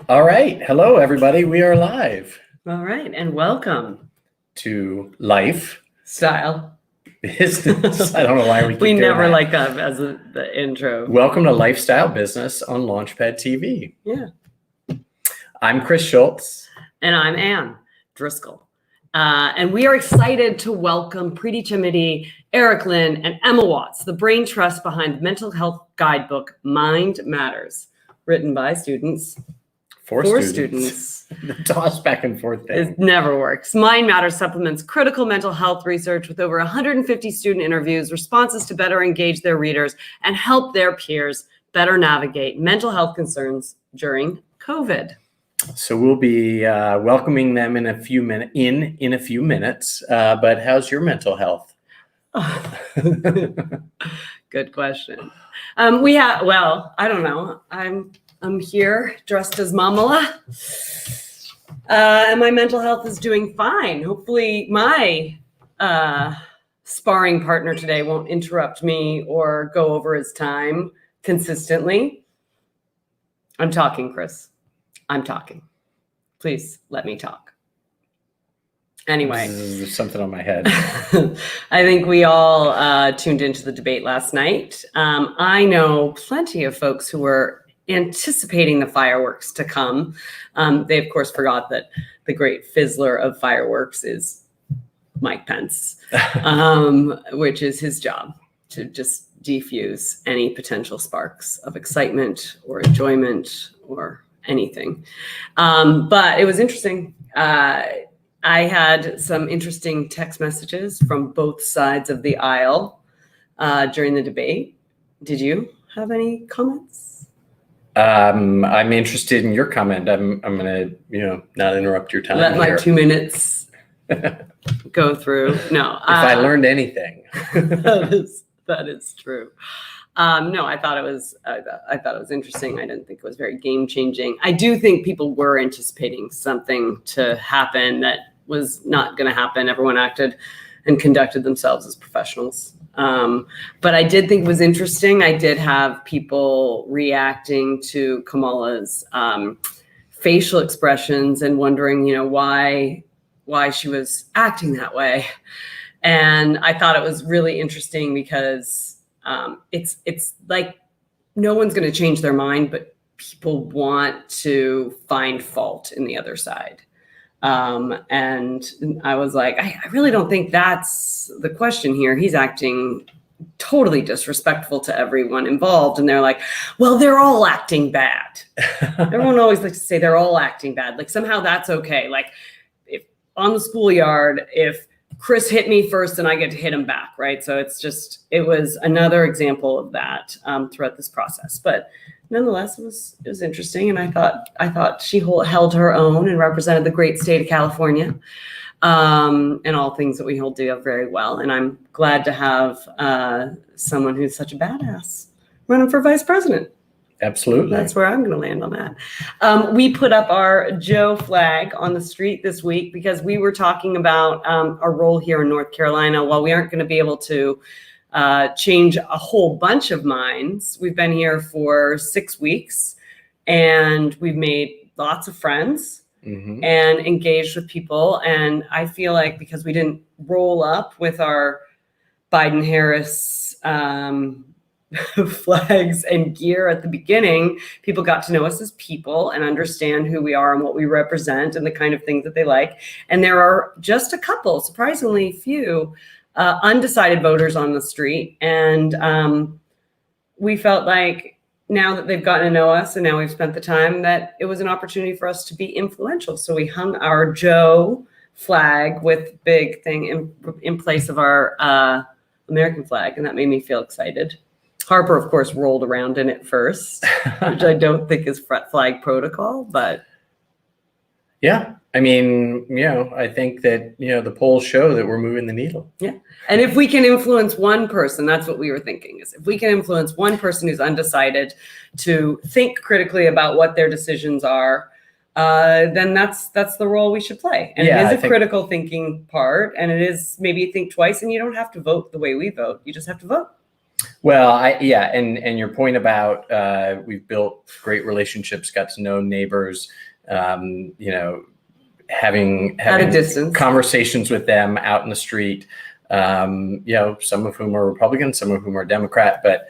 All right. Hello, everybody. We are live All right, and welcome. to Style. Business. I don't know why we keep We doing never that. like that as the intro. Welcome to Lifestyle Business on Launchpad TV. Yeah. I'm Chris Schultz. And I'm Ann Driscoll. And we are excited to welcome Preeti Chamidi, Eric Lynn, and Emma Watts, the brain trust behind the mental health guidebook, Mind Matters, written by students. For students. The toss back and forth thing. It never works. Mind Matters supplements critical mental health research with over 150 student interviews, responses to better engage their readers, and help their peers better navigate mental health concerns during COVID. So we'll be welcoming them in a few minutes. But how's your mental health? Good question. I don't know. I'm here dressed as Mamala, and my mental health is doing fine. Hopefully my sparring partner today won't interrupt me or go over his time consistently. I'm talking, Chris. I'm talking. Please let me talk. Anyway. There's something on my head. I think we all tuned into the debate last night. I know plenty of folks who were anticipating the fireworks to come. They, of course, forgot that the great fizzler of fireworks is Mike Pence, which is his job to just defuse any potential sparks of excitement or enjoyment or anything. But it was interesting. I had some interesting text messages from both sides of the aisle during the debate. Did you have any comments? I'm interested in your comment. I'm gonna, not interrupt your time. Let my 2 minutes go through. No, if I learned anything, that is true. No, I thought it was interesting. I didn't think it was very game changing. I do think people were anticipating something to happen that was not going to happen. Everyone acted and conducted themselves as professionals. But I did think it was interesting. I did have people reacting to Kamala's facial expressions and wondering, why she was acting that way. And I thought it was really interesting because it's like no one's going to change their mind, but people want to find fault in the other side. And I was like, I really don't think that's the question here. He's acting totally disrespectful to everyone involved. And they're like, well, they're all acting bad. Everyone always likes to say they're all acting bad. Like somehow that's okay. Like if on the schoolyard, if Chris hit me first and I get to hit him back, right? So it was another example of that throughout this process. But nonetheless, it was interesting, and I thought she held her own and represented the great state of California, and all things that we hold dear very well. And I'm glad to have someone who's such a badass running for vice president. Absolutely. That's where I'm going to land on that. We put up our Joe flag on the street this week because we were talking about our role here in North Carolina. While we aren't going to be able to change a whole bunch of minds, we've been here for 6 weeks and we've made lots of friends and engaged with people. And I feel like because we didn't roll up with our Biden-Harris flags and gear at the beginning, people got to know us as people and understand who we are and what we represent and the kind of things that they like. And there are just a couple, surprisingly few, undecided voters on the street. And we felt like now that they've gotten to know us and now we've spent the time, that it was an opportunity for us to be influential. So we hung our Joe flag with big thing in place of our American flag. And that made me feel excited. Harper, of course, rolled around in it first, which I don't think is flag protocol, but. Yeah. I mean, I think that, the polls show that we're moving the needle. Yeah. And if we can influence one person, that's what we were thinking, is if we can influence one person who's undecided to think critically about what their decisions are, then that's the role we should play. And it is a critical thinking part, and it is maybe think twice, and you don't have to vote the way we vote. You just have to vote. Well, and your point about we've built great relationships, got to know neighbors, having At a distance. conversations with them out in the street. Some of whom are Republican, some of whom are Democrat, but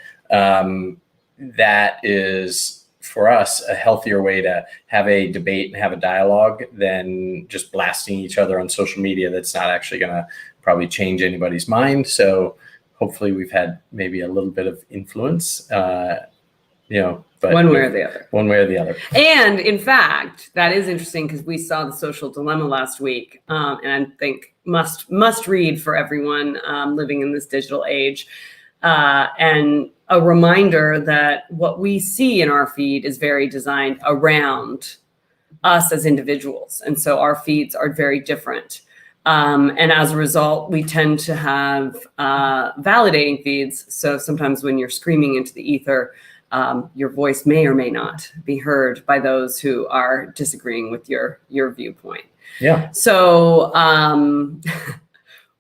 that is for us a healthier way to have a debate and have a dialogue than just blasting each other on social media. That's not actually going to probably change anybody's mind. So hopefully we've had maybe a little bit of influence, but one way or the other. One way or the other. And in fact, that is interesting because we saw The Social Dilemma last week, and I think must read for everyone living in this digital age. And a reminder that what we see in our feed is very designed around us as individuals. And so our feeds are very different. And as a result, we tend to have validating feeds. So sometimes when you're screaming into the ether, your voice may or may not be heard by those who are disagreeing with your viewpoint. Yeah. So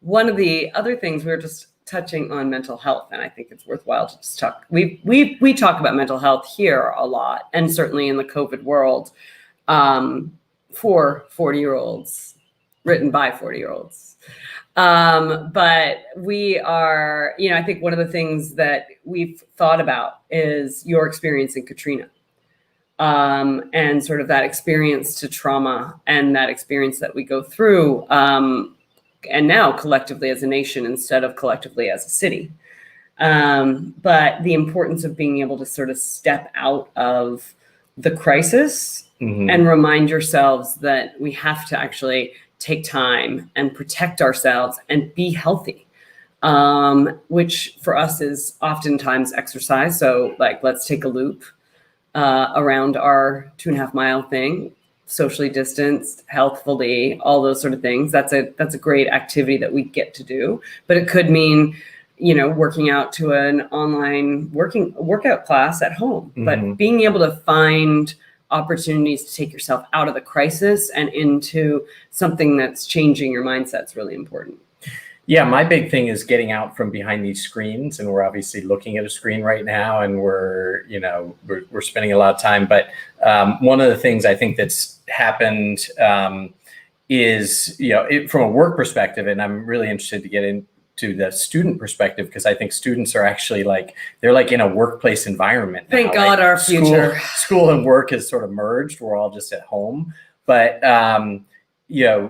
one of the other things, we were just touching on mental health, and I think it's worthwhile to just talk. We talk about mental health here a lot, and certainly in the COVID world, for 40-year-olds, written by 40-year-olds. But we are, I think one of the things that we've thought about is your experience in Katrina, and sort of that experience to trauma and that experience that we go through, and now collectively as a nation instead of collectively as a city. But the importance of being able to sort of step out of the crisis and remind yourselves that we have to actually take time and protect ourselves and be healthy, which for us is oftentimes exercise. So let's take a loop around our 2.5 mile thing, socially distanced, healthfully, all those sort of things. That's a great activity that we get to do, but it could mean, working out to an online workout class at home, but being able to find opportunities to take yourself out of the crisis and into something that's changing your mindset is really important. Yeah, my big thing is getting out from behind these screens, and we're obviously looking at a screen right now, and we're spending a lot of time. But one of the things I think that's happened is, from a work perspective, and I'm really interested to get into the student perspective, because I think students are actually they're in a workplace environment now. Thank God, our future. School and work has sort of merged. We're all just at home, but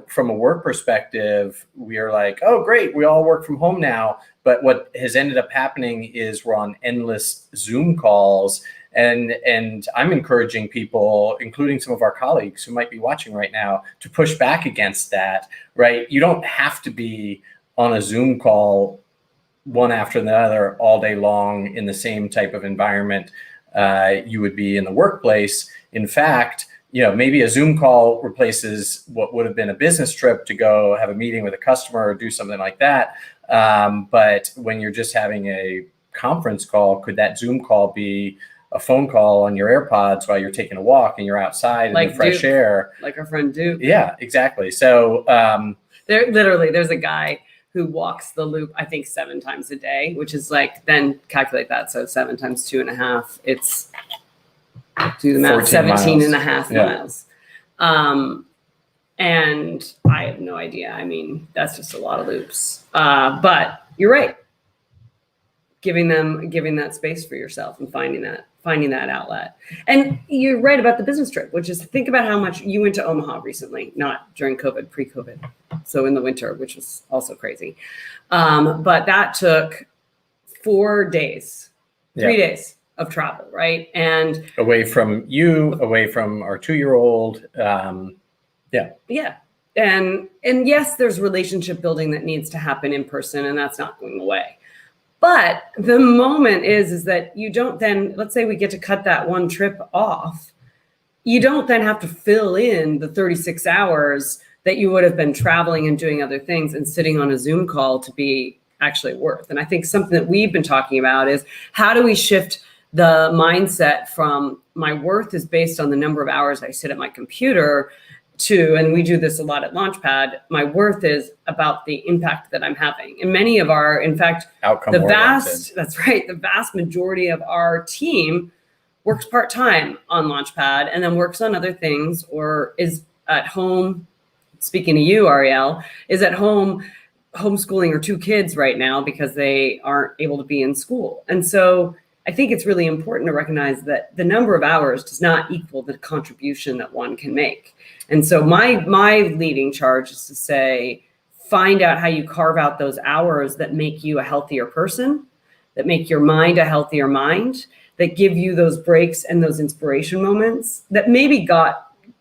from a work perspective, we are oh, great, we all work from home now. But what has ended up happening is we're on endless Zoom calls. And I'm encouraging people, including some of our colleagues who might be watching right now, to push back against that, right? You don't have to be on a Zoom call one after the other all day long in the same type of environment you would be in the workplace. In fact, maybe a Zoom call replaces what would have been a business trip to go have a meeting with a customer or do something like that. But when you're just having a conference call, could that Zoom call be a phone call on your AirPods while you're taking a walk and you're outside in the fresh air? Like our friend Duke. Yeah, exactly. So there's a guy who walks the loop, I think 7 times a day, which is then calculate that. So 7 times 2.5, it's, do the math, 17 miles. And a half miles. And I have no idea. I mean, that's just a lot of loops. But you're right. Giving that space for yourself and finding that outlet. And you're right about the business trip, which is, think about how much you went to Omaha recently, not during COVID, pre-COVID. So in the winter, which was also crazy. But that took 4 days, 3 days of travel, right? And away from you, away from our 2-year-old. Yeah. And yes, there's relationship building that needs to happen in person, and that's not going away. But the moment is that you don't then, let's say we get to cut that one trip off, you don't then have to fill in the 36 hours that you would have been traveling and doing other things and sitting on a Zoom call to be actually worth. And I think something that we've been talking about is, how do we shift the mindset from my worth is based on the number of hours I sit at my computer, to, and we do this a lot at Launchpad, my worth is about the impact that I'm having. And many of our, in fact, Outcome the oriented. that's right, the vast majority of our team works part-time on Launchpad and then works on other things, or is at home, speaking to you, Ariel, is at home homeschooling her 2 kids right now because they aren't able to be in school. And so I think it's really important to recognize that the number of hours does not equal the contribution that one can make. And so my leading charge is to say, find out how you carve out those hours that make you a healthier person, that make your mind a healthier mind, that give you those breaks and those inspiration moments that maybe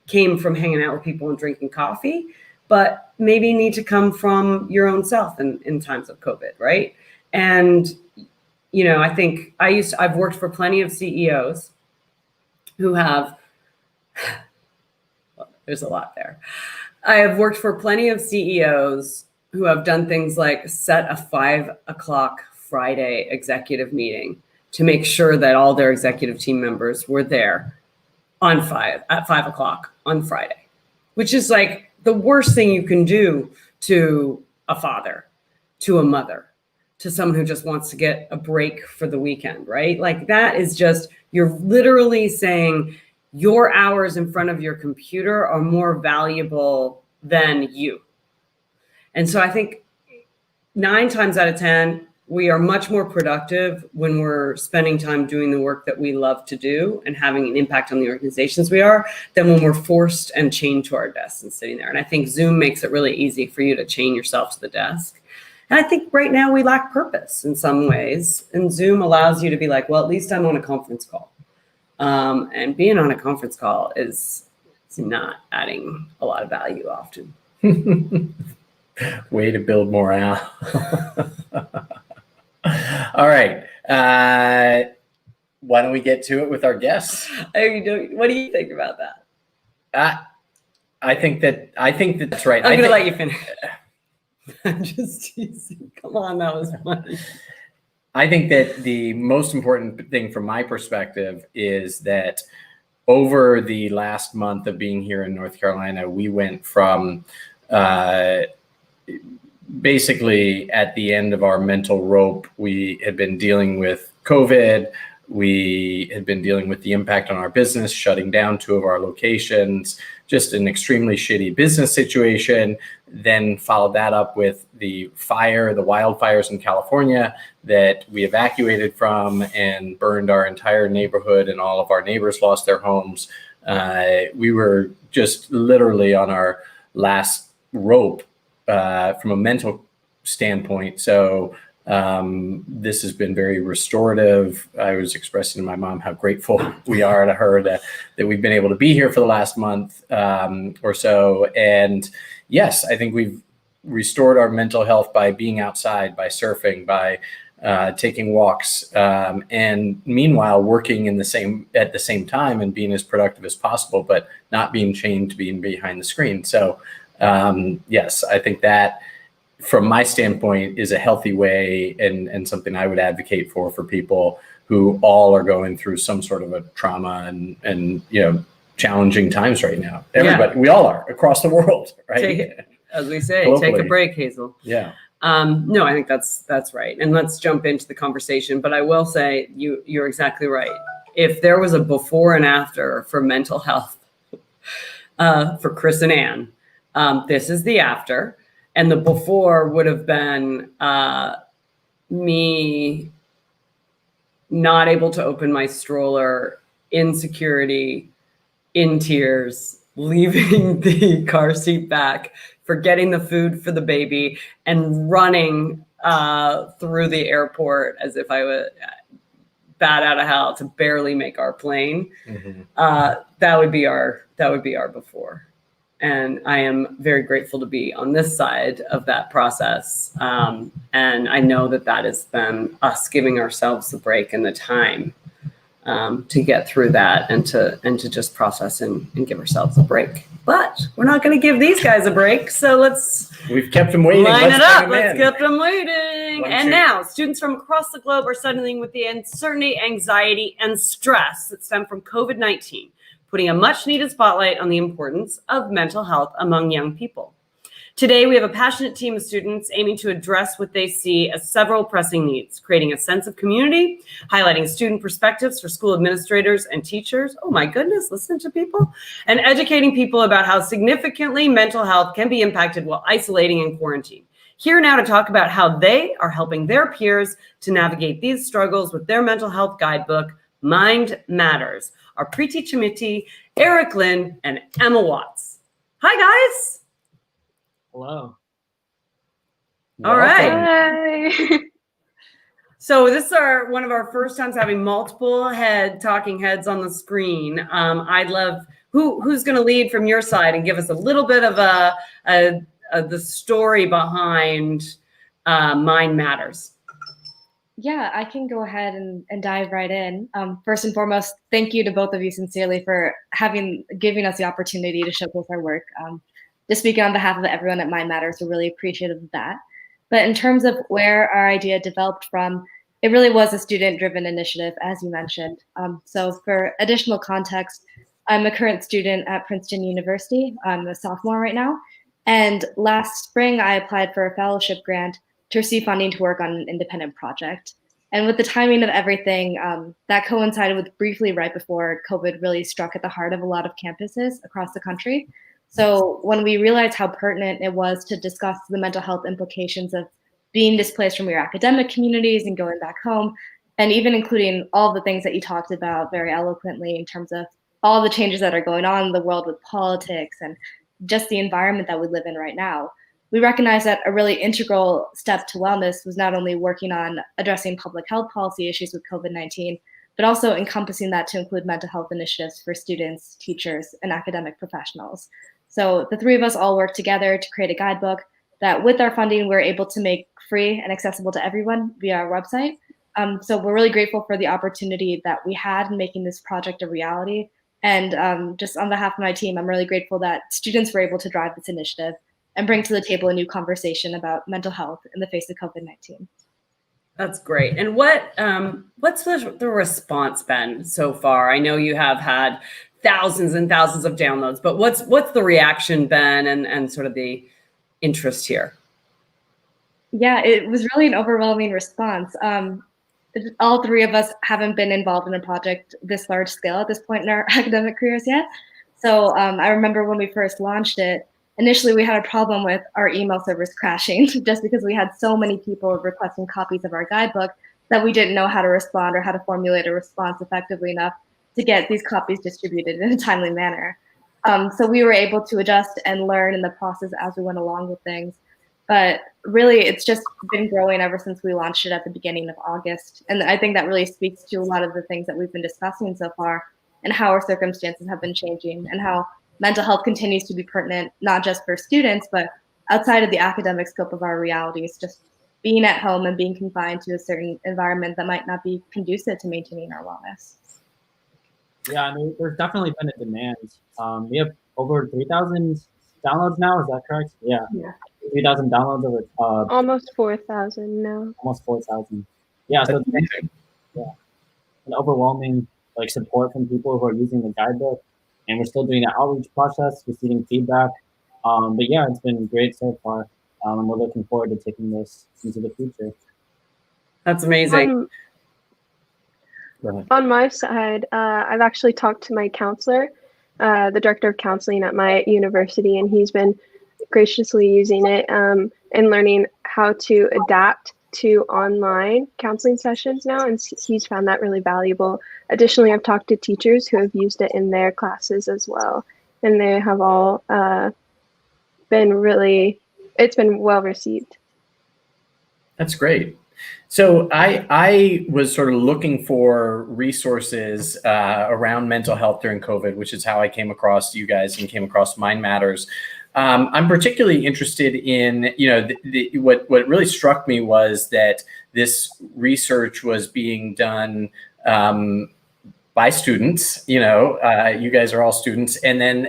came from hanging out with people and drinking coffee, but maybe need to come from your own self in times of COVID, right? And I think I've worked for plenty of CEOs who have, well, there's a lot there. I have worked for plenty of CEOs who have done things like set a 5 o'clock Friday executive meeting to make sure that all their executive team members were there at 5 o'clock on Friday, which is like the worst thing you can do to a father, to a mother, to someone who just wants to get a break for the weekend, right? Like that is just, you're literally saying your hours in front of your computer are more valuable than you. And so I think 9 times out of 10, we are much more productive when we're spending time doing the work that we love to do and having an impact on the organizations we are, than when we're forced and chained to our desks and sitting there. And I think Zoom makes it really easy for you to chain yourself to the desk. And I think right now we lack purpose in some ways. And Zoom allows you to be like, well, at least I'm on a conference call. And being on a conference call is not adding a lot of value often. Way to build morale. All right. Why don't we get to it with our guests? What do you think about that? I think that's right. I'm going to let you finish. I'm just teasing. Come on, that was funny. I think that the most important thing from my perspective is that over the last month of being here in North Carolina, we went from basically at the end of our mental rope. We had been dealing with COVID. We had been dealing with the impact on our business, shutting down 2 of our locations, just an extremely shitty business situation. Then followed that up with the wildfires in California that we evacuated from and burned our entire neighborhood, and all of our neighbors lost their homes. We were just literally on our last rope from a mental standpoint. So this has been very restorative. I was expressing to my mom how grateful we are to her that we've been able to be here for the last month or so. And yes, I think we've restored our mental health by being outside, by surfing, by taking walks, and meanwhile working at the same time and being as productive as possible, but not being chained to being behind the screen. So yes, I think that from my standpoint is a healthy way and something I would advocate for people who all are going through some sort of a trauma and challenging times right now. Everybody, we all are across the world, right? As we say, Globally. Take a break, Hazel. Yeah. No, I think that's right. And let's jump into the conversation. But I will say you're exactly right. If there was a before and after for mental health for Chris and Ann, this is the after. And the before would have been me not able to open my stroller, insecurity, in tears, leaving the car seat back, forgetting the food for the baby, and running through the airport as if I was bat out of hell to barely make our plane. Mm-hmm. That would be our before. And I am very grateful to be on this side of that process. And I know that has been us giving ourselves the break and the time to get through that and to just process and give ourselves a break. But we're not going to give these guys a break. So we've kept them waiting. Line it up. Let's get them waiting. And now students from across the globe are studying with the uncertainty, anxiety, and stress that stem from COVID-19. putting a much needed spotlight on the importance of mental health among young people. Today, we have a passionate team of students aiming to address what they see as several pressing needs, creating a sense of community, highlighting student perspectives for school administrators and teachers. Oh my goodness, listen to people. And educating people about how significantly mental health can be impacted while isolating in quarantine. Here now to talk about how they are helping their peers to navigate these struggles with their mental health guidebook, Mind Matters, are Preeti Chamiti, Eric Lynn, and Emma Watts. Hi, guys. Hello. All Hi. So this is one of our first times having multiple talking heads on the screen. I'd love who's going to lead from your side and give us a little bit of the story behind Mind Matters. Yeah, I can go ahead and dive right in. First and foremost, thank you to both of you sincerely for giving us the opportunity to showcase our work. Just speaking on behalf of everyone at Mind Matters, we're really appreciative of that. But in terms of where our idea developed from, it really was a student-driven initiative, as you mentioned. So for additional context, I'm a current student at Princeton University. I'm a sophomore right now. And last spring, I applied for a fellowship grant to receive funding to work on an independent project. And with the timing of everything, that coincided with briefly right before COVID really struck at the heart of a lot of campuses across the country. So when we realized how pertinent it was to discuss the mental health implications of being displaced from your academic communities and going back home, and even including all the things that you talked about very eloquently in terms of all the changes that are going on in the world with politics and just the environment that we live in right now, we recognize that a really integral step to wellness was not only working on addressing public health policy issues with COVID-19, but also encompassing that to include mental health initiatives for students, teachers, and academic professionals. So the three of us all worked together to create a guidebook that with our funding, we're able to make free and accessible to everyone via our website. So we're really grateful for the opportunity that we had in making this project a reality. And just on behalf of my team, I'm really grateful that students were able to drive this initiative and bring to the table a new conversation about mental health in the face of COVID-19. That's great. And what's the response been so far? I know you have had thousands and thousands of downloads, but what's the reaction been and sort of the interest here? Yeah, it was really an overwhelming response. All three of us haven't been involved in a project this large scale at this point in our academic careers yet. So I remember when we first launched it, initially we had a problem with our email servers crashing just because we had so many people requesting copies of our guidebook that we didn't know how to respond or how to formulate a response effectively enough to get these copies distributed in a timely manner. So we were able to adjust and learn in the process as we went along with things. But really, it's just been growing ever since we launched it at the beginning of August. And I think that really speaks to a lot of the things that we've been discussing so far and how our circumstances have been changing and how mental health continues to be pertinent, not just for students, but outside of the academic scope of our realities, just being at home and being confined to a certain environment that might not be conducive to maintaining our wellness. Yeah, I mean, there's definitely been a demand. We have over 3,000 downloads now. Is that correct? Yeah. 3,000 downloads over. Almost 4,000 now. Almost 4,000. Yeah, so it's amazing. Yeah, an overwhelming support from people who are using the guidebook, and we're still doing the outreach process, receiving feedback. But yeah, it's been great so far, and we're looking forward to taking this into the future. That's amazing. On my side, I've actually talked to my counselor, the director of counseling at my university, and he's been graciously using it and learning how to adapt to online counseling sessions now, and he's found that really valuable. Additionally, I've talked to teachers who have used it in their classes as well, and they have all it's been well received. That's great. So I was sort of looking for resources around mental health during COVID, which is how I came across you guys and came across Mind Matters. I'm particularly interested in, what really struck me was that this research was being done by students. You guys are all students, and then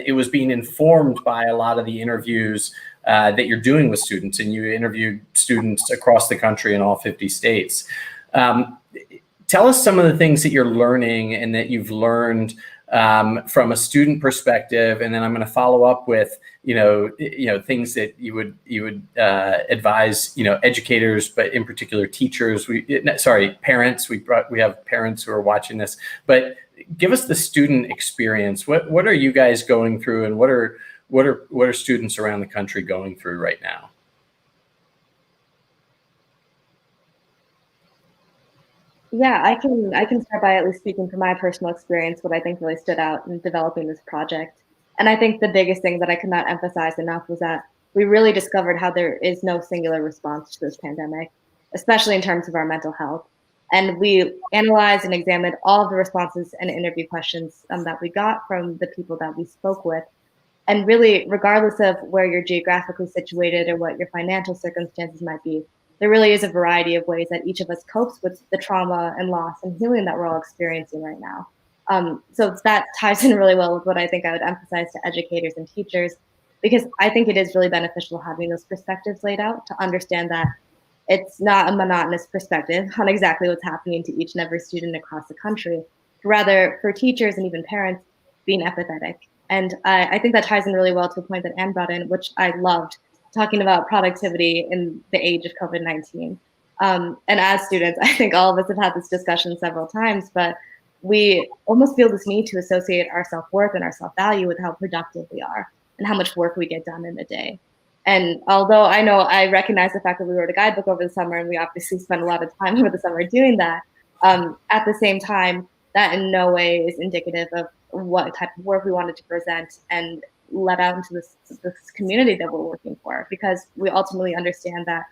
it was being informed by a lot of the interviews that you're doing with students, and you interviewed students across the country in all 50 states. Tell us some of the things that you're learning and that you've learned from a student perspective, and then I'm going to follow up with things that you would advise educators, but in particular teachers. Parents. We have parents who are watching this, but give us the student experience. What are you guys going through, and what are students around the country going through right now? Yeah, I can start by at least speaking from my personal experience, what I think really stood out in developing this project. And I think the biggest thing that I could not emphasize enough was that we really discovered how there is no singular response to this pandemic, especially in terms of our mental health. And we analyzed and examined all of the responses and interview questions that we got from the people that we spoke with. And really, regardless of where you're geographically situated or what your financial circumstances might be, there really is a variety of ways that each of us copes with the trauma and loss and healing that we're all experiencing right now. So that ties in really well with what I think I would emphasize to educators and teachers, because I think it is really beneficial having those perspectives laid out to understand that it's not a monotonous perspective on exactly what's happening to each and every student across the country. Rather, for teachers and even parents, being empathetic. And I think that ties in really well to a point that Anne brought in, which I loved, talking about productivity in the age of COVID-19. And as students, I think all of us have had this discussion several times, but we almost feel this need to associate our self-worth and our self-value with how productive we are and how much work we get done in a day. And although I recognize the fact that we wrote a guidebook over the summer, and we obviously spent a lot of time over the summer doing that, at the same time, that in no way is indicative of what type of work we wanted to present and let out into this community that we're working for, because we ultimately understand that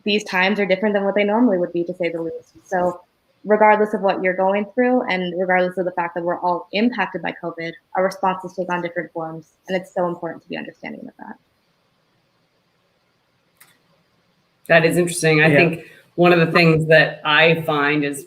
these times are different than what they normally would be, to say the least. So regardless of what you're going through, and regardless of the fact that we're all impacted by COVID, our responses take on different forms, and it's so important to be understanding of that. That is interesting. I think one of the things that I find is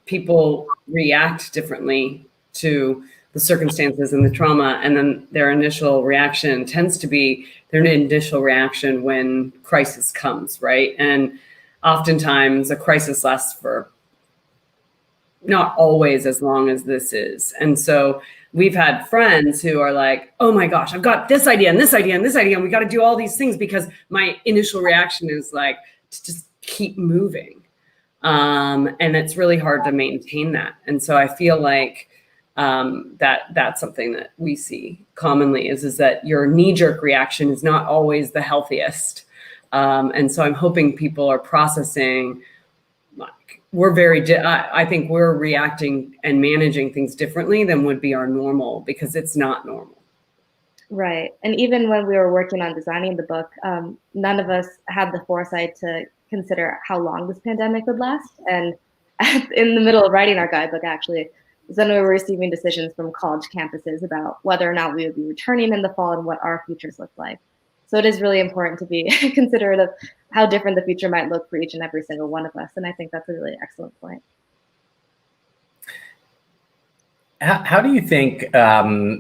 people react differently to the circumstances and the trauma, and then their initial reaction tends to be their initial reaction when crisis comes, right? And oftentimes a crisis lasts for not always as long as this is. And so we've had friends who are like, oh my gosh, I've got this idea and this idea and this idea, and we got to do all these things, because my initial reaction is like to just keep moving. And it's really hard to maintain that. And so I feel like that's something that we see commonly is that your knee-jerk reaction is not always the healthiest. And so I'm hoping people are processing, like, I think we're reacting and managing things differently than would be our normal, because it's not normal. Right. And even when we were working on designing the book, none of us had the foresight to consider how long this pandemic would last. And in the middle of writing our guidebook, actually, is when we were receiving decisions from college campuses about whether or not we would be returning in the fall and what our futures look like. So it is really important to be considerate of how different the future might look for each and every single one of us. And I think that's a really excellent point. How do you think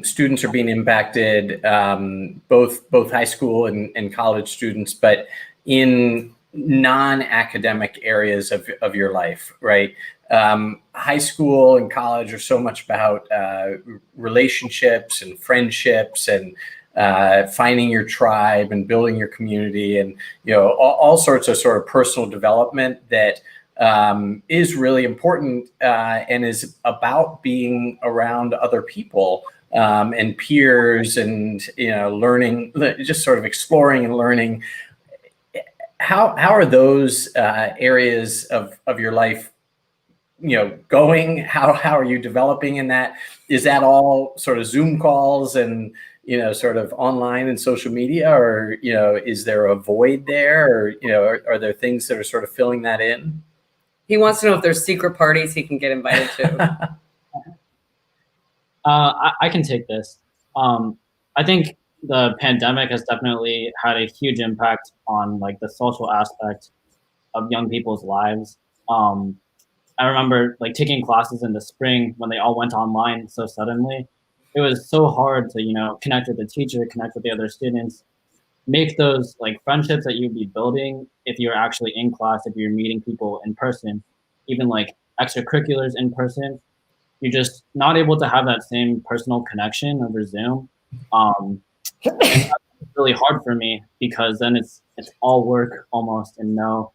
students are being impacted, both high school and college students, but in non-academic areas of your life, right? High school and college are so much about relationships and friendships and finding your tribe and building your community, and all sorts of sort of personal development that is really important and is about being around other people and peers and learning, just sort of exploring and learning. How are those areas of your life going? How are you developing in that? Is that all sort of Zoom calls and sort of online and social media, or is there a void there, or are there things that are sort of filling that in? He wants to know if there's secret parties he can get invited to. I can take this. I think the pandemic has definitely had a huge impact on like the social aspect of young people's lives. I remember like taking classes in the spring when they all went online so suddenly. It was so hard to, connect with the teacher, connect with the other students, make those like friendships that you'd be building if you're actually in class, if you're meeting people in person, even like extracurriculars in person. you're just not able to have that same personal connection over Zoom. And that's really hard for me because then it's all work almost and no,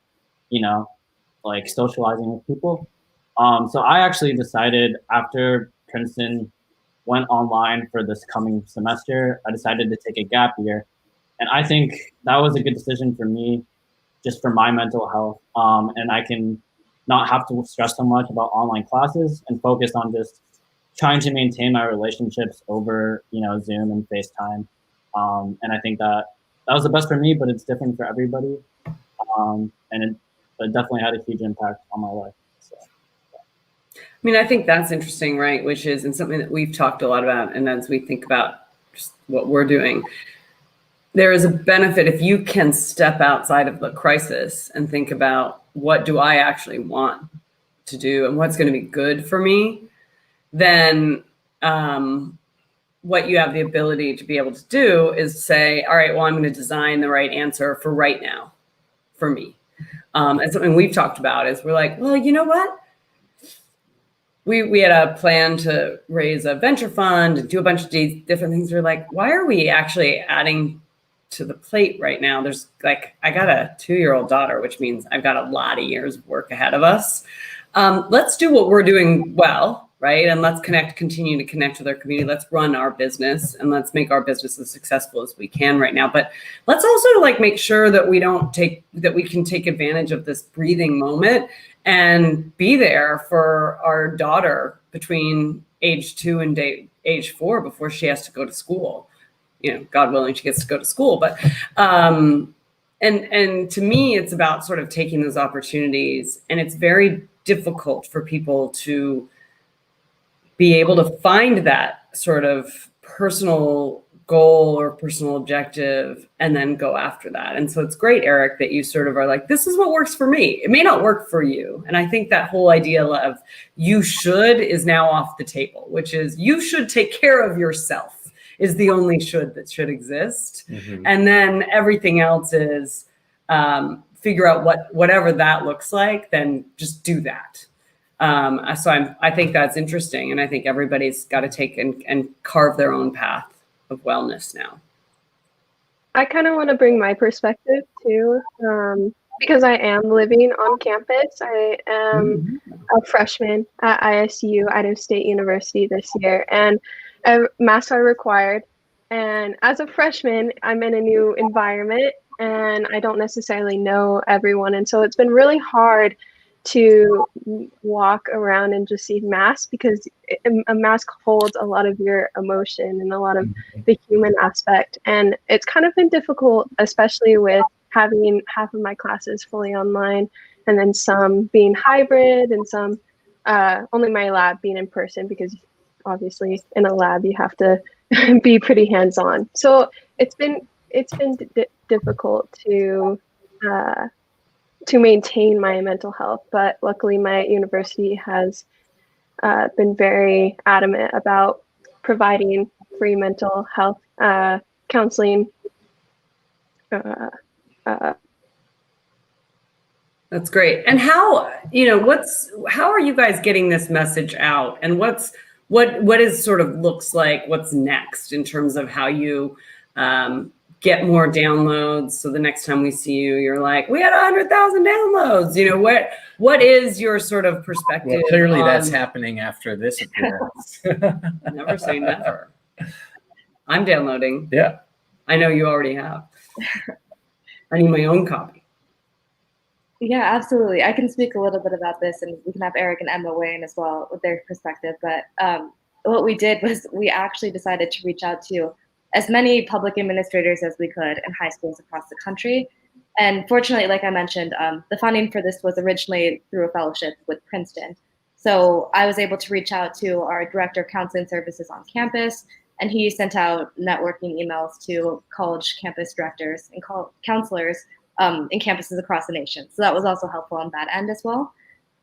like socializing with people. So I actually decided after Princeton went online for this coming semester, I decided to take a gap year. And I think that was a good decision for me, just for my mental health. And I can not have to stress so much about online classes and focus on just trying to maintain my relationships over, Zoom and FaceTime. And I think that was the best for me, but it's different for everybody. And it definitely had a huge impact on my life. So. I mean, I think that's interesting, right? Which is, and something that we've talked a lot about, and as we think about just what we're doing, there is a benefit if you can step outside of the crisis and think about what do I actually want to do and what's going to be good for me, then what you have the ability to be able to do is say, all right, well, I'm going to design the right answer for right now for me. And something we've talked about is we're like, well, you know what? We had a plan to raise a venture fund and do a bunch of different things. We're like, why are we actually adding to the plate right now? There's I got a 2-year-old daughter, which means I've got a lot of years of work ahead of us. Let's do what we're doing well, right? And let's continue to connect with our community. Let's run our business and let's make our business as successful as we can right now. But let's also make sure that we can take advantage of this breathing moment and be there for our daughter between age 2 and age 4 before she has to go to school. God willing, she gets to go to school. But and to me, it's about sort of taking those opportunities, and it's very difficult for people to be able to find that sort of personal goal or personal objective and then go after that. And so it's great, Eric, that you sort of are like, this is what works for me. It may not work for you. And I think that whole idea of you should is now off the table, which is you should take care of yourself is the only should that should exist. Mm-hmm. And then everything else is figure out whatever that looks like, then just do that. So I think that's interesting. And I think everybody's got to take and carve their own path of wellness now. I kind of want to bring my perspective too, because I am living on campus. I am a freshman at ISU, Idaho State University this year, and masks are required. And as a freshman, I'm in a new environment and I don't necessarily know everyone. And so it's been really hard to walk around and just see masks because a mask holds a lot of your emotion and a lot of the human aspect. And it's kind of been difficult, especially with having half of my classes fully online and then some being hybrid and some only my lab being in person, because obviously in a lab you have to be pretty hands-on. So it's been difficult to maintain my mental health, but luckily my university has been very adamant about providing free mental health counseling. That's great. And how are you guys getting this message out? And what is sort of looks like what's next in terms of how you get more downloads, so the next time we see you, you're like, we had 100,000 downloads. What is your sort of perspective? Well, clearly that's happening after this appearance. Never say never. I'm downloading. Yeah. I know you already have. I need my own copy. Yeah, absolutely. I can speak a little bit about this, and we can have Eric and Emma weigh in as well with their perspective. But what we did was we actually decided to reach out to as many public administrators as we could in high schools across the country. And fortunately, like I mentioned, the funding for this was originally through a fellowship with Princeton. So I was able to reach out to our director of counseling services on campus, and he sent out networking emails to college campus directors and counselors in campuses across the nation. So that was also helpful on that end as well.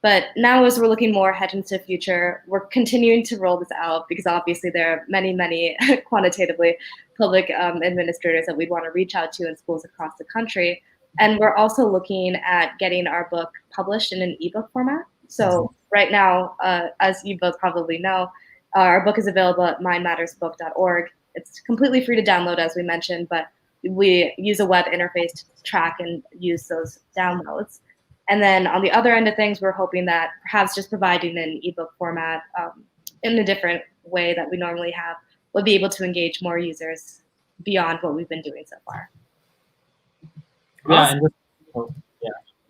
But now as we're looking more ahead into the future, we're continuing to roll this out because obviously there are many, many quantitatively public administrators that we'd want to reach out to in schools across the country. And we're also looking at getting our book published in an ebook format. So right now, as you both probably know, our book is available at mindmattersbook.org. It's completely free to download, as we mentioned, but we use a web interface to track and use those downloads. And then on the other end of things, we're hoping that perhaps just providing an ebook format in a different way that we normally have would be able to engage more users beyond what we've been doing so far. Yeah,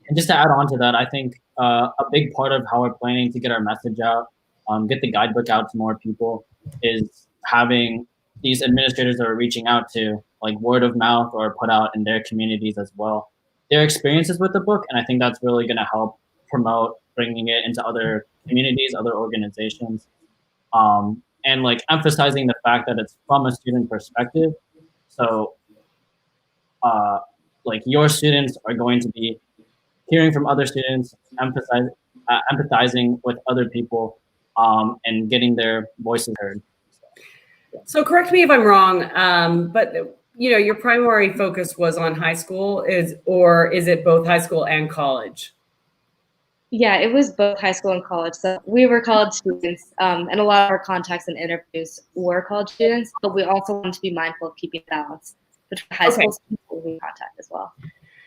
and just to add on to that, I think a big part of how we're planning to get our message out, get the guidebook out to more people, is having these administrators that are reaching out to, like word of mouth or put out in their communities as well, their experiences with the book. And I think that's really going to help promote bringing it into other communities, other organizations, and like emphasizing the fact that it's from a student perspective. So like your students are going to be hearing from other students, empathizing with other people, and getting their voices heard. So correct me if I'm wrong, but your primary focus was on high school, or is it both high school and college? Yeah, it was both high school and college. So we were college students, and a lot of our contacts and interviews were college students, but we also wanted to be mindful of keeping balance between high school students and we contact as well.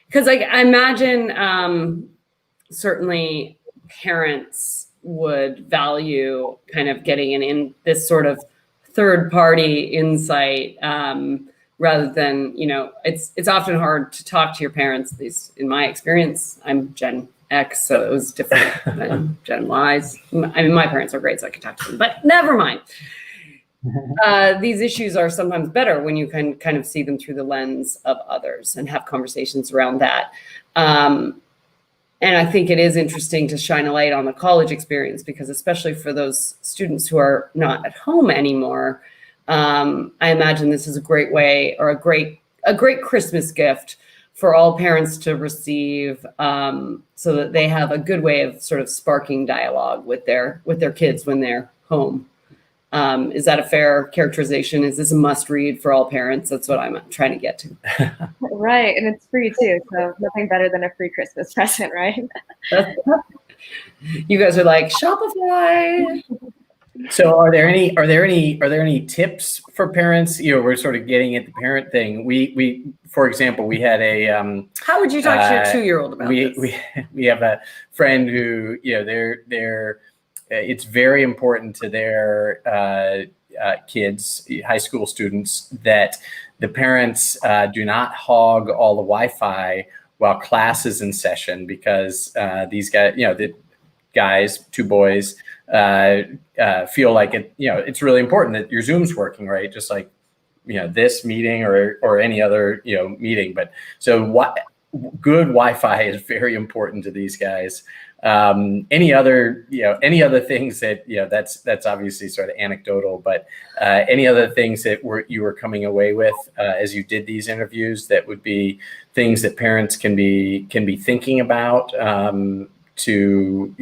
Because I imagine certainly parents would value kind of getting in this sort of third-party insight rather than, it's often hard to talk to your parents. At least in my experience, I'm Gen X, so it was different than Gen Y's. I mean, my parents are great, so I can talk to them, but never mind. These issues are sometimes better when you can kind of see them through the lens of others and have conversations around that. And I think it is interesting to shine a light on the college experience, because especially for those students who are not at home anymore, I imagine this is a great way, or a great Christmas gift for all parents to receive, so that they have a good way of sort of sparking dialogue with their kids when they're home. Is that a fair characterization? Is this a must read for all parents? That's what I'm trying to get to. Right, and it's free too, so nothing better than a free Christmas present, right? You guys are like Shopify. So are there any tips for parents? We're sort of getting at the parent thing. We for example, we had a how would you talk to your 2-year-old about this? We have a friend who, they're it's very important to their kids, high school students, that the parents do not hog all the Wi-Fi while class is in session, because these guys, the guys, 2 boys, feel like it's really important that your Zoom's working, right? Just like, this meeting or any other, meeting. But so good Wi-Fi is very important to these guys. Any other things that, that's obviously sort of anecdotal, but any other things that you were coming away with as you did these interviews that would be things that parents can be thinking about to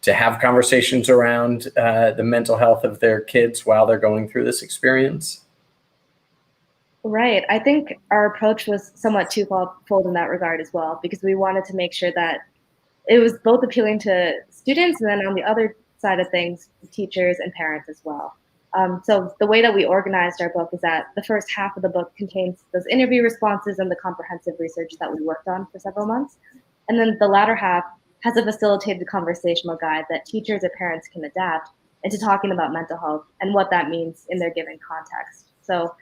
have conversations around the mental health of their kids while they're going through this experience? Right. I think our approach was somewhat twofold in that regard as well, because we wanted to make sure that it was both appealing to students, and then on the other side of things, teachers and parents as well. So the way that we organized our book is that the first half of the book contains those interview responses and the comprehensive research that we worked on for several months. And then the latter half has a facilitated conversational guide that teachers and parents can adapt into talking about mental health and what that means in their given context. So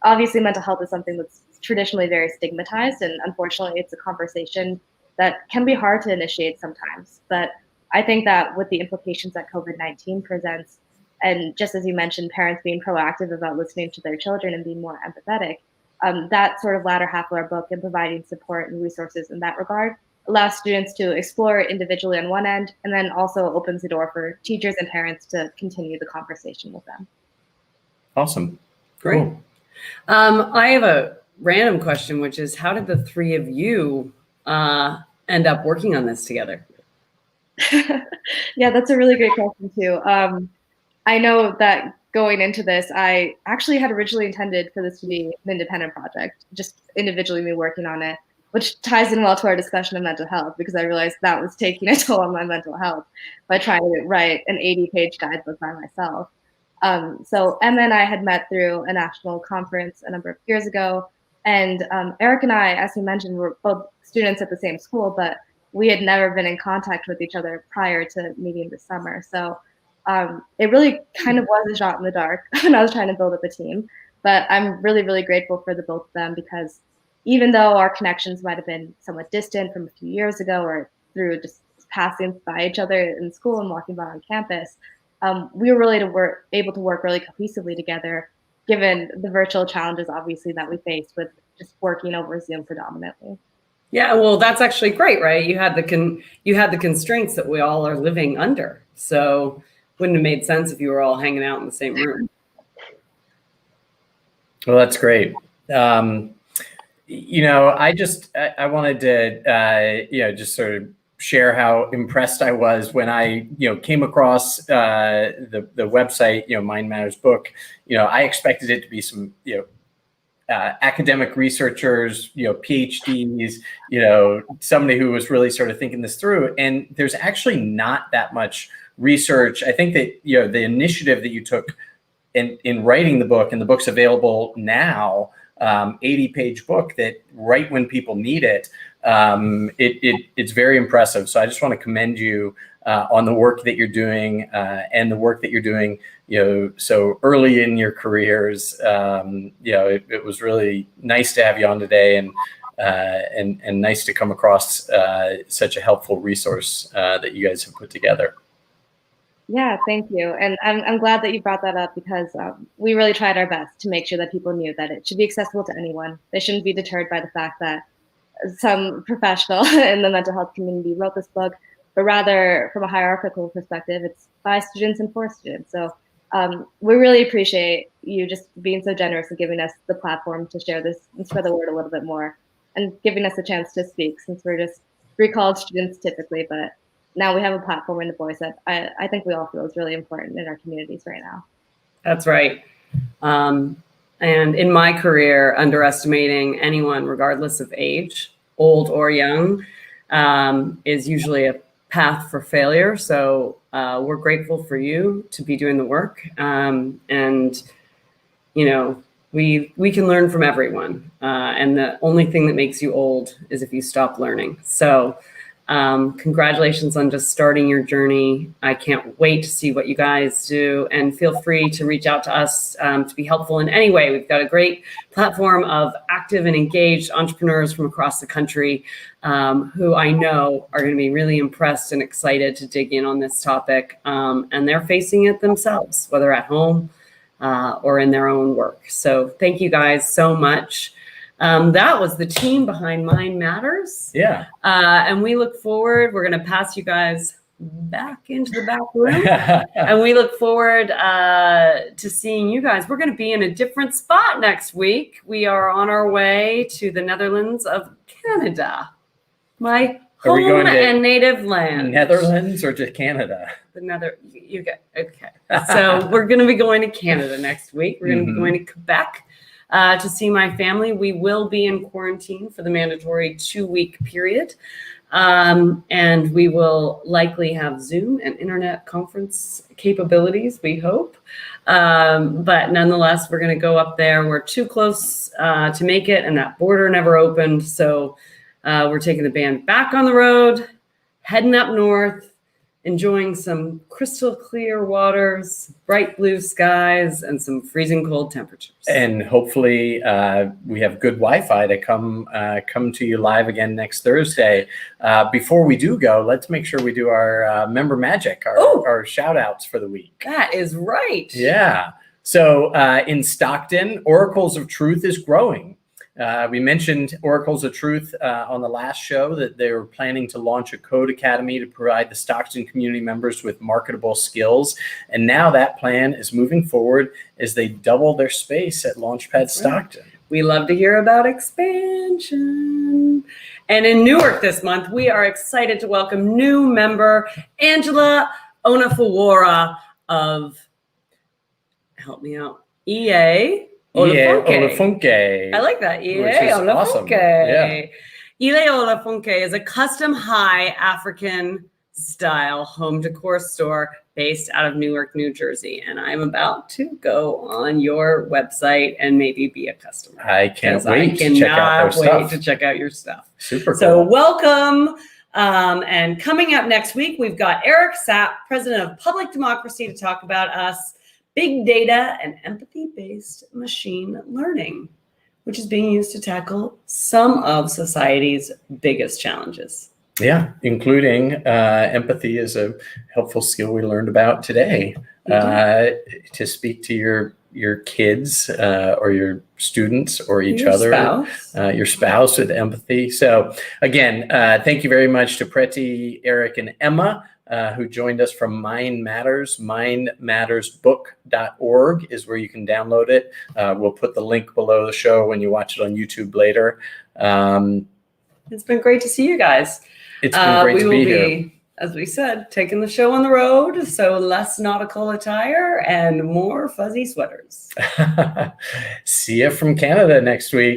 obviously mental health is something that's traditionally very stigmatized, and unfortunately it's a conversation that can be hard to initiate sometimes. But I think that with the implications that COVID-19 presents, and just as you mentioned, parents being proactive about listening to their children and being more empathetic, that sort of latter half of our book and providing support and resources in that regard allows students to explore individually on one end, and then also opens the door for teachers and parents to continue the conversation with them. Awesome. Great. Cool. I have a random question, which is, how did the 3 of you end up working on this together? Yeah, that's a really great question too. I know that going into this, I actually had originally intended for this to be an independent project, just individually me working on it. which ties in well to our discussion of mental health, because I realized that was taking a toll on my mental health by trying to write an 80-page guidebook by myself. So Emma and I had met through a national conference a number of years ago. And Eric and I, as we mentioned, were both students at the same school, but we had never been in contact with each other prior to meeting this summer. So it really kind of was a shot in the dark when I was trying to build up a team. But I'm really, really grateful for the both of them, because even though our connections might have been somewhat distant from a few years ago or through just passing by each other in school and walking by on campus, we were really able to work really cohesively together, given the virtual challenges, obviously, that we faced with just working over Zoom predominantly. Yeah, well, that's actually great, right? You had the constraints that we all are living under. So wouldn't have made sense if you were all hanging out in the same room. Well, that's great. You know, I wanted to, you know, just sort of share how impressed I was when I, you know, came across the website, you know, Mind Matters book. You know, I expected it to be some, you know, academic researchers, you know, PhDs, you know, somebody who was really sort of thinking this through. And there's actually not that much research. I think that, you know, the initiative that you took in writing the book, and the book's available now, 80-page book that right when people need it, it's very impressive. So I just want to commend you on the work that you're doing and the work that you're doing, you know, so early in your careers. You know, it was really nice to have you on today, and nice to come across such a helpful resource that you guys have put together. Yeah, thank you. And I'm glad that you brought that up, because we really tried our best to make sure that people knew that it should be accessible to anyone. They shouldn't be deterred by the fact that some professional in the mental health community wrote this book, but rather from a hierarchical perspective, it's by students and for students. So we really appreciate you just being so generous and giving us the platform to share this and spread the word a little bit more, and giving us a chance to speak, since we're just 3 college students typically, but now we have a platform and a voice that I think we all feel is really important in our communities right now. That's right. And in my career, underestimating anyone, regardless of age, old or young, is usually a path for failure. So we're grateful for you to be doing the work. And, you know, we can learn from everyone. And the only thing that makes you old is if you stop learning. So congratulations on just starting your journey. I can't wait to see what you guys do, and feel free to reach out to us to be helpful in any way. We've got a great platform of active and engaged entrepreneurs from across the country who I know are going to be really impressed and excited to dig in on this topic. And they're facing it themselves, whether at home or in their own work. So thank you guys so much. That was the team behind Mind Matters. Yeah. And we look forward, we're going to pass you guys back into the back room. And we look forward to seeing you guys. We're going to be in a different spot next week. We are on our way to the Netherlands of Canada, my home and native land. Netherlands or to Canada? You get, okay. So we're going to be going to Canada next week. We're going to be going to Quebec. To see my family. We will be in quarantine for the mandatory 2-week period. And we will likely have Zoom and internet conference capabilities, we hope. But nonetheless, we're going to go up there. We're too close to make it, and that border never opened. So we're taking the band back on the road, heading up north, enjoying some crystal clear waters, bright blue skies, and some freezing cold temperatures. And hopefully we have good Wi-Fi to come to you live again next Thursday. Before we do go, let's make sure we do our member magic, our shout outs for the week. That is right. Yeah. So in Stockton, Oracles of Truth is growing. We mentioned Oracles of Truth on the last show, that they were planning to launch a code academy to provide the Stockton community members with marketable skills. And now that plan is moving forward as they double their space at Launchpad Stockton. We love to hear about expansion. And in Newark this month, we are excited to welcome new member Angela Onafawara of, help me out, EA Olafunke. I like that. EA Olafunke. Awesome. Yeah. Ileola Funke is a custom high African style home decor store based out of Newark, New Jersey. And I'm about to go on your website and maybe be a customer. I can't 'Cause wait I to check out their cannot wait stuff. to check out your stuff. Super cool. So welcome. And coming up next week, we've got Eric Sapp, president of Public Democracy, to talk about us big data and empathy-based machine learning, which is being used to tackle some of society's biggest challenges. Yeah, including empathy is a helpful skill we learned about today. To speak to your kids or your students or each other, your spouse with empathy. So again, thank you very much to Preti, Eric, and Emma, who joined us from Mind Matters. mindmattersbook.org is where you can download it. We'll put the link below the show when you watch it on YouTube later. It's been great to see you guys. It's been great to be here. As we said, taking the show on the road, so less nautical attire and more fuzzy sweaters. See you from Canada next week.